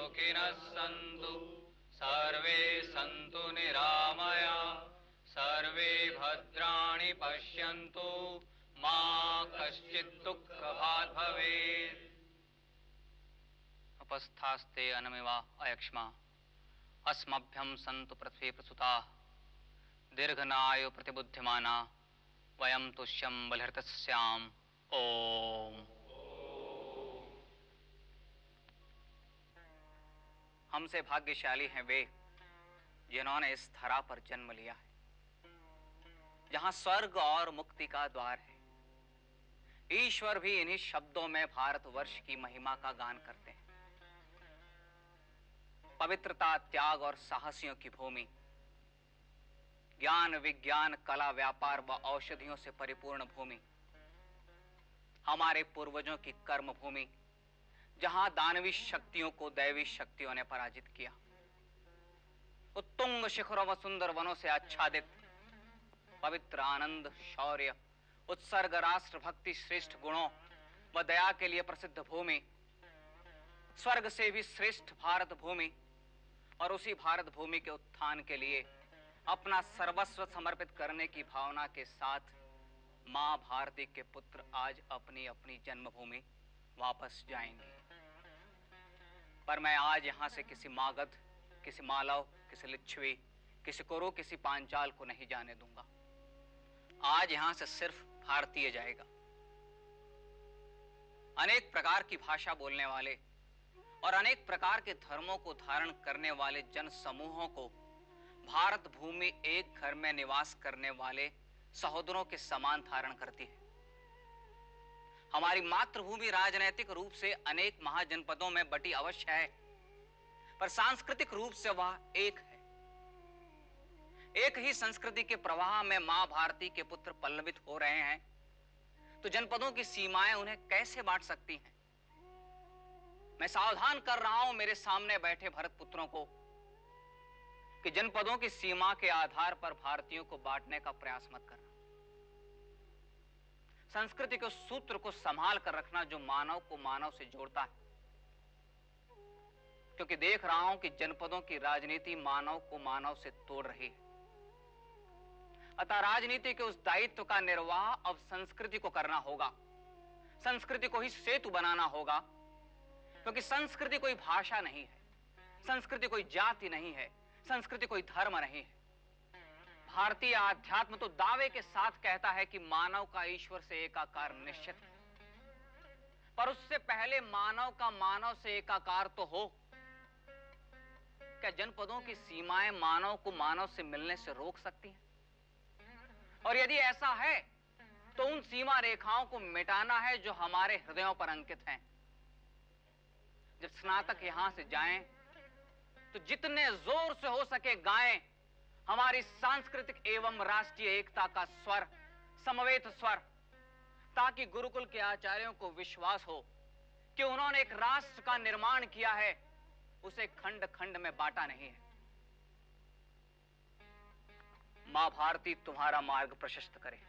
सुखिनः सन्तु सर्वे सन्तु निरामया सर्वे भद्राणि पश्यन्तु मा कश्चित् दुःखभाग् भवेत्। उपस्थास्ते अनमिवा अयक्ष्मा अस्मभ्यं सन्तु पृथ्वी प्रसुता दीर्घनायु प्रतिबुद्धिमाना वयं तुष्यं बलिहर्तस्याम। ओम। हमसे भाग्यशाली हैं वे जिन्होंने इस धरा पर जन्म लिया है जहां स्वर्ग और मुक्ति का द्वार है। ईश्वर भी इन्हीं शब्दों में भारतवर्ष की महिमा का गान करते हैं। पवित्रता, त्याग और साहसियों की भूमि, ज्ञान, विज्ञान, कला, व्यापार व औषधियों से परिपूर्ण भूमि, हमारे पूर्वजों की कर्म भूमि जहां दानवी शक्तियों को दैवी शक्तियों ने पराजित किया। उत्तुंग शिखरों व सुंदर वनों से आच्छादित पवित्र आनंद, शौर्य, उत्सर्ग, राष्ट्र भक्ति, श्रेष्ठ गुणों व दया के लिए प्रसिद्ध भूमि, स्वर्ग से भी श्रेष्ठ भारत भूमि और उसी भारत भूमि के उत्थान के लिए अपना सर्वस्व समर्पित करने की भावना के साथ मां भारती के पुत्र आज अपनी अपनी जन्मभूमि वापस जाएंगे। पर मैं आज यहां से किसी मागध, किसी मालव, किसी लिच्छवी, किसी कुरु, किसी पांचाल को नहीं जाने दूंगा। आज यहां से सिर्फ भारतीय जाएगा। अनेक प्रकार की भाषा बोलने वाले और अनेक प्रकार के धर्मों को धारण करने वाले जन समूहों को भारत भूमि एक घर में निवास करने वाले सहोदरों के समान धारण करती है। हमारी मातृभूमि राजनैतिक रूप से अनेक महाजनपदों में बटी अवश्य है, पर सांस्कृतिक रूप से वह एक है। एक ही संस्कृति के प्रवाह में मां भारती के पुत्र पल्लवित हो रहे हैं, तो जनपदों की सीमाएं उन्हें कैसे बांट सकती हैं? मैं सावधान कर रहा हूं मेरे सामने बैठे भरत पुत्रों को कि जनपदों की सीमा के आधार पर भारतीयों को बांटने का प्रयास मत करना। संस्कृति के सूत्र को संभाल कर रखना जो मानव को मानव से जोड़ता है, क्योंकि देख रहा हूं कि जनपदों की राजनीति मानव को मानव से तोड़ रही है। अतः राजनीति के उस दायित्व का निर्वाह अब संस्कृति को करना होगा। संस्कृति को ही सेतु बनाना होगा, क्योंकि संस्कृति कोई भाषा नहीं है, संस्कृति कोई जाति नहीं है, संस्कृति कोई धर्म नहीं है। भारतीय आध्यात्म तो दावे के साथ कहता है कि मानव का ईश्वर से एकाकार निश्चित है, पर उससे पहले मानव का मानव से एकाकार तो हो। क्या जनपदों की सीमाएं मानव को मानव से मिलने से रोक सकती हैं? और यदि ऐसा है तो उन सीमा रेखाओं को मिटाना है जो हमारे हृदयों पर अंकित हैं। जब स्नातक यहां से जाएं तो जितने जोर से हो सके गाएं हमारी सांस्कृतिक एवं राष्ट्रीय एकता का स्वर, समवेत स्वर, ताकि गुरुकुल के आचार्यों को विश्वास हो कि उन्होंने एक राष्ट्र का निर्माण किया है, उसे खंड खंड में बांटा नहीं है। मां भारती तुम्हारा मार्ग प्रशस्त करे।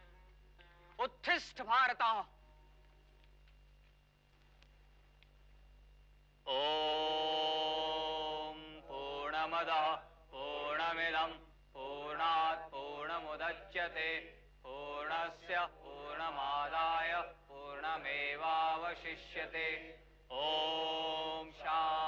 उत्थिष्ठ भारत। ओम पूर्णमदः पूर्णमिदं पूर्णात् पूर्णमुदच्यते पूर्णस्य पूर्णमादाय पूर्णमेवावशिष्यते। ओम शांति।